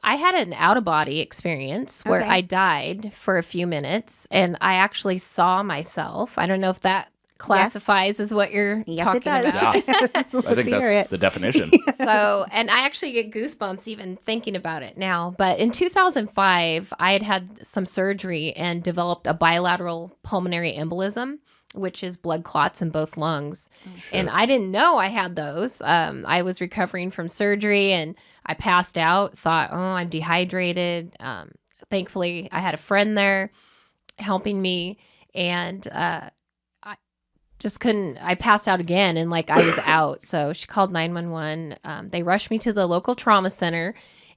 I had an out-of-body experience where I died for a few minutes, and I actually saw myself. I don't know if that classifies as what you're talking about. Yeah. I think that's the definition. So, and I actually get goosebumps even thinking about it now. But in 2005, I had some surgery and developed a bilateral pulmonary embolism, which is blood clots in both lungs. And I didn't know I had those. I was recovering from surgery and I passed out, thought, oh, I'm dehydrated. Thankfully, I had a friend there helping me, and just couldn't. I passed out again, and I was out. So she called 911. They rushed me to the local trauma center,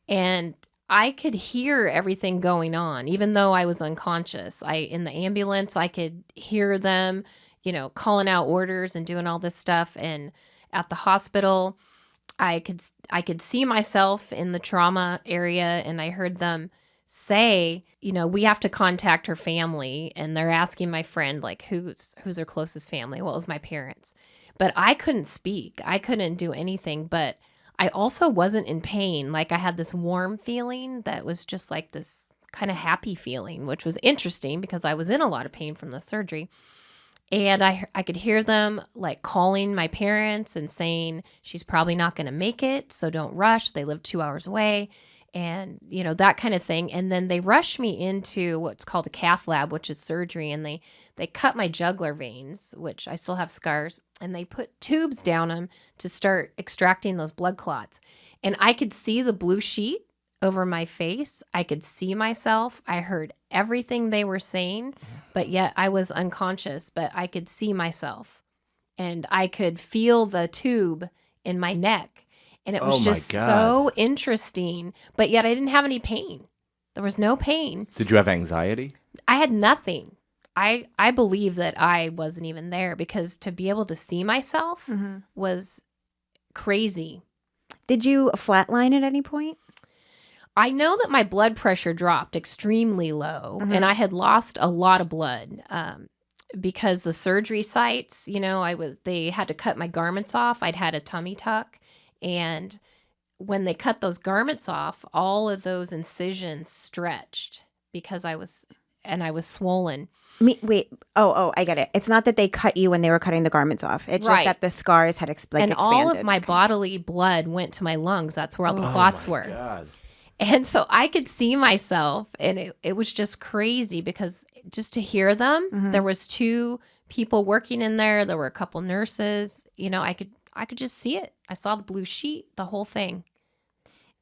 and I could hear everything going on, even though I was unconscious. In the ambulance, I could hear them, calling out orders and doing all this stuff. And at the hospital, I could see myself in the trauma area, and I heard them say, we have to contact her family, and they're asking my friend, who's her closest family? Well, it was my parents. But I couldn't speak. I couldn't do anything, but I also wasn't in pain. I had this warm feeling that was just this kind of happy feeling, which was interesting because I was in a lot of pain from the surgery. And I could hear them calling my parents and saying, she's probably not going to make it, so don't rush. They live 2 hours away. And, that kind of thing. And then they rushed me into what's called a cath lab, which is surgery. And they cut my jugular veins, which I still have scars. And they put tubes down them to start extracting those blood clots. And I could see the blue sheet over my face. I could see myself. I heard everything they were saying, but yet I was unconscious, but I could see myself. And I could feel the tube in my neck. And it was just so interesting, but yet I didn't have any pain. There was no pain. Did you have anxiety? I had nothing. I believe that I wasn't even there because to be able to see myself was crazy. Did you flatline at any point? I know that my blood pressure dropped extremely low, and I had lost a lot of blood because the surgery sites, they had to cut my garments off. I'd had a tummy tuck. And when they cut those garments off, all of those incisions stretched because I was swollen. Wait. Oh, I get it. It's not that they cut you when they were cutting the garments off. It's just that the scars had expanded. And all of my bodily blood went to my lungs. That's where all the clots were. God. And so I could see myself, and it was just crazy because just to hear them, there was 2 people working in there. There were a couple nurses. I could just see it. I saw the blue sheet, the whole thing.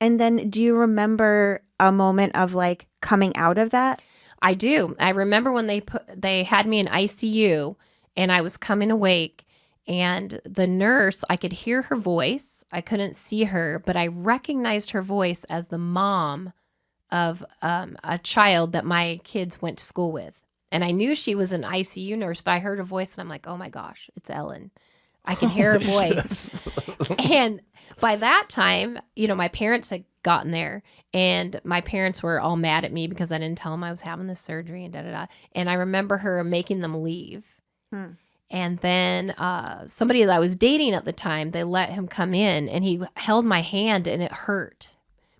And then do you remember a moment of coming out of that? I do. I remember when they had me in ICU and I was coming awake, and the nurse, I could hear her voice. I couldn't see her, but I recognized her voice as the mom of a child that my kids went to school with. And I knew she was an ICU nurse, but I heard her voice and I'm like, oh my gosh, it's Ellen. I can hear her voice. And by that time, my parents had gotten there, and my parents were all mad at me because I didn't tell them I was having this surgery and da-da-da. And I remember her making them leave. And then somebody that I was dating at the time, they let him come in, and he held my hand, and it hurt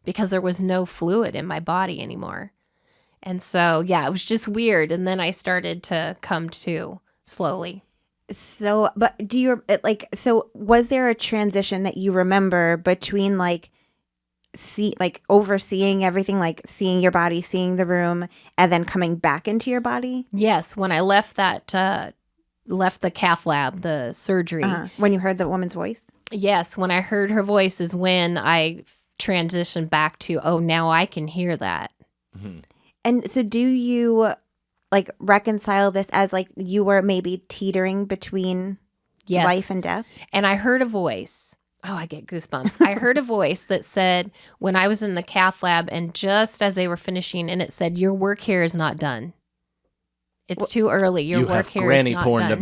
because there was no fluid in my body anymore. And so, yeah, it was just weird. And then I started to come to slowly. So, but do you so was there a transition that you remember between overseeing everything, seeing your body, seeing the room, and then coming back into your body? Yes, when I left left the cath lab, the surgery. When you heard the woman's voice? Yes, when I heard her voice is when I transitioned back to, oh, now I can hear that. And so do you reconcile this as you were maybe teetering between life and death? And I heard a voice. Oh, I get goosebumps. I heard a voice that said, when I was in the cath lab, and just as they were finishing, and it said, your work here is not done. It's too early. Your work here is not done. You have granny porn to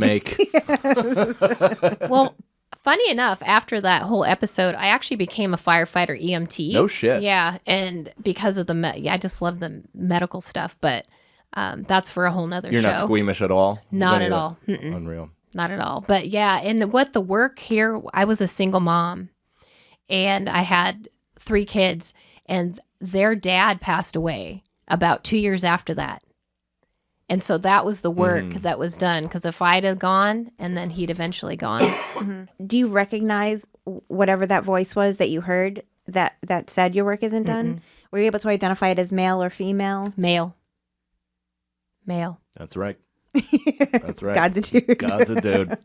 make. Well, funny enough, after that whole episode, I actually became a firefighter EMT. No shit. Yeah, and because of I just love the medical stuff, but that's for a whole nother show. You're not squeamish at all? Not at all. Unreal. Not at all. But yeah, and what the work here, I was a single mom, and I had 3 kids, And their dad passed away about 2 years after that. And so that was the work that was done. Because if I'd have gone, and then he'd eventually gone. Do you recognize whatever that voice was that you heard that said your work isn't done? Were you able to identify it as male or female? Male. That's right. That's right. God's a dude. God's a dude.